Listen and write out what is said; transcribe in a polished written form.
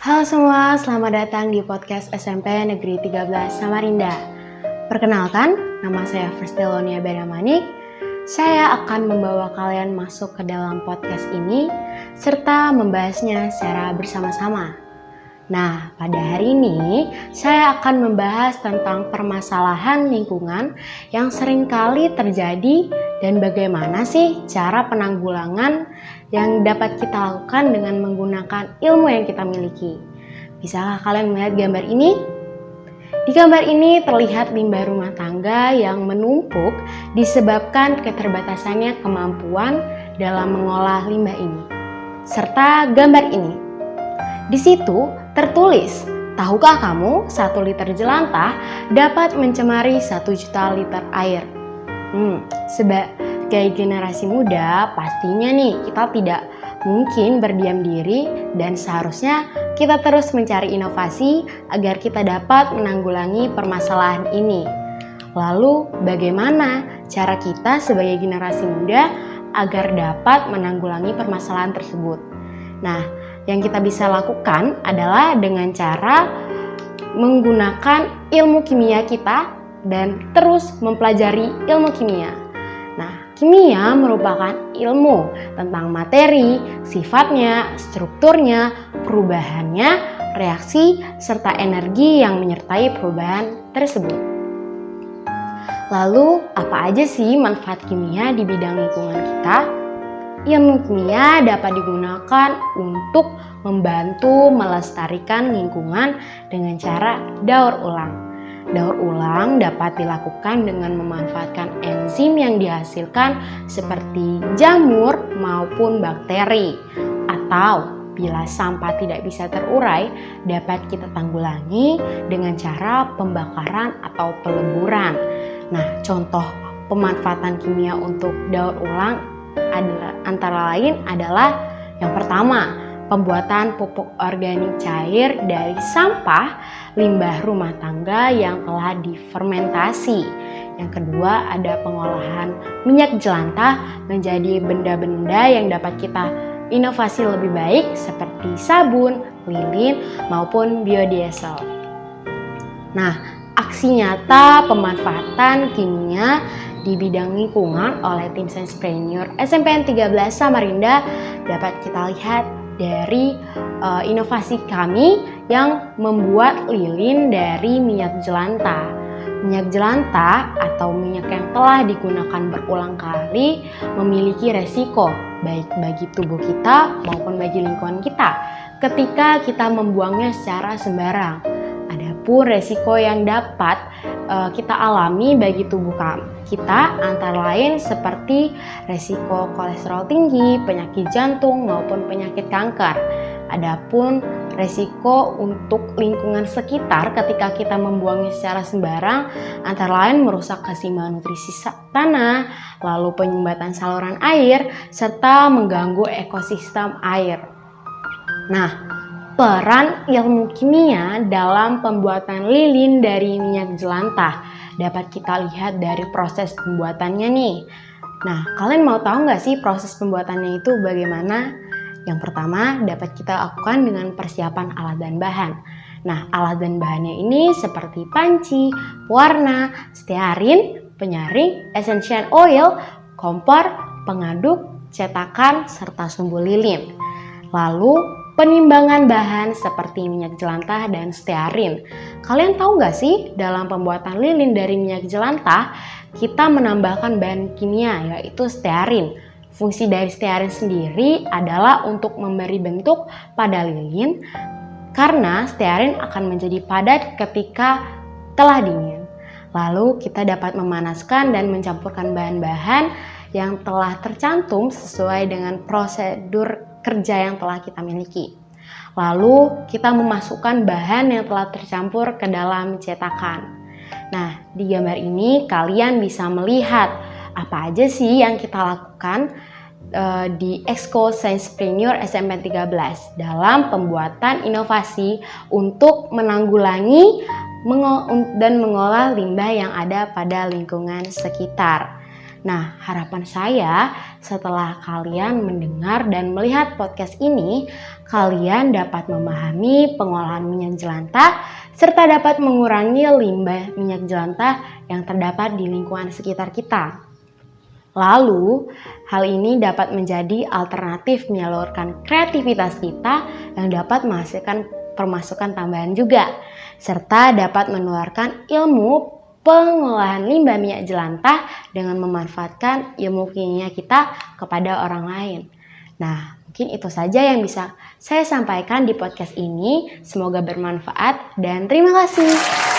Halo semua, selamat datang di podcast SMP Negeri 13 Samarinda. Perkenalkan, nama saya Firstelonia Benamanik. Saya akan membawa kalian masuk ke dalam podcast ini serta membahasnya secara bersama-sama. Nah, pada hari ini saya akan membahas tentang permasalahan lingkungan yang seringkali terjadi dan bagaimana sih cara penanggulangan yang dapat kita lakukan dengan menggunakan ilmu yang kita miliki. Bisakah kalian melihat gambar ini? Di gambar ini terlihat limbah rumah tangga yang menumpuk disebabkan keterbatasannya kemampuan dalam mengolah limbah ini. Serta gambar ini. Di situ tertulis, tahukah kamu 1 liter jelantah dapat mencemari 1 juta liter air? Sebagai generasi muda, pastinya nih kita tidak mungkin berdiam diri dan seharusnya kita terus mencari inovasi agar kita dapat menanggulangi permasalahan ini. Lalu bagaimana cara kita sebagai generasi muda agar dapat menanggulangi permasalahan tersebut? Nah, yang kita bisa lakukan adalah dengan cara menggunakan ilmu kimia kita dan terus mempelajari ilmu kimia. Nah, kimia merupakan ilmu tentang materi, sifatnya, strukturnya, perubahannya, reaksi, serta energi yang menyertai perubahan tersebut. Lalu, apa aja sih manfaat kimia di bidang lingkungan kita? Ilmu kimia dapat digunakan untuk membantu melestarikan lingkungan dengan cara daur ulang. Daur ulang dapat dilakukan dengan memanfaatkan enzim yang dihasilkan seperti jamur maupun bakteri. Atau bila sampah tidak bisa terurai, dapat kita tanggulangi dengan cara pembakaran atau peleburan. Nah, contoh pemanfaatan kimia untuk daur ulang antara lain adalah yang pertama, pembuatan pupuk organik cair dari sampah limbah rumah tangga yang telah difermentasi. Yang kedua, ada pengolahan minyak jelantah menjadi benda-benda yang dapat kita inovasi lebih baik seperti sabun, lilin, maupun biodiesel. Nah, aksi nyata pemanfaatan kimia di bidang lingkungan oleh tim Sainspreneur SMPN 13 Samarinda dapat kita lihat dari inovasi kami yang membuat lilin dari minyak jelantah. Minyak jelantah atau minyak yang telah digunakan berulang kali memiliki resiko baik bagi tubuh kita maupun bagi lingkungan kita ketika kita membuangnya secara sembarang. Adapun resiko yang dapat kita alami bagi tubuh kita antara lain seperti resiko kolesterol tinggi, penyakit jantung maupun penyakit kanker. Adapun resiko untuk lingkungan sekitar ketika kita membuangnya secara sembarang antara lain merusak keseimbangan nutrisi tanah, lalu penyumbatan saluran air serta mengganggu ekosistem air. Nah, peran ilmu kimia dalam pembuatan lilin dari minyak jelantah dapat kita lihat dari proses pembuatannya nih. Nah, kalian mau tahu nggak sih proses pembuatannya itu bagaimana? Yang pertama dapat kita lakukan dengan persiapan alat dan bahan. Nah, alat dan bahannya ini seperti panci, pewarna, stearin, penyaring, essential oil, kompor, pengaduk, cetakan, serta sumbu lilin. Lalu penimbangan bahan seperti minyak jelantah dan stearin. Kalian tahu nggak sih dalam pembuatan lilin dari minyak jelantah kita menambahkan bahan kimia yaitu stearin. Fungsi dari stearin sendiri adalah untuk memberi bentuk pada lilin karena stearin akan menjadi padat ketika telah dingin. Lalu kita dapat memanaskan dan mencampurkan bahan-bahan yang telah tercantum sesuai dengan prosedur kerja yang telah kita miliki. Lalu kita memasukkan bahan yang telah tercampur ke dalam cetakan. Nah, di gambar ini kalian bisa melihat apa aja sih yang kita lakukan di Exco Sainspreneur SMPN 13 dalam pembuatan inovasi untuk menanggulangi dan mengolah limbah yang ada pada lingkungan sekitar. Nah, harapan saya setelah kalian mendengar dan melihat podcast ini, kalian dapat memahami pengolahan minyak jelantah serta dapat mengurangi limbah minyak jelantah yang terdapat di lingkungan sekitar kita. Lalu, hal ini dapat menjadi alternatif menyalurkan kreativitas kita yang dapat menghasilkan pemasukan tambahan juga, serta dapat menularkan ilmu pengolahan limbah minyak jelantah dengan memanfaatkan ilmu kimia kita kepada orang lain. Nah, mungkin itu saja yang bisa saya sampaikan di podcast ini. Semoga bermanfaat dan terima kasih.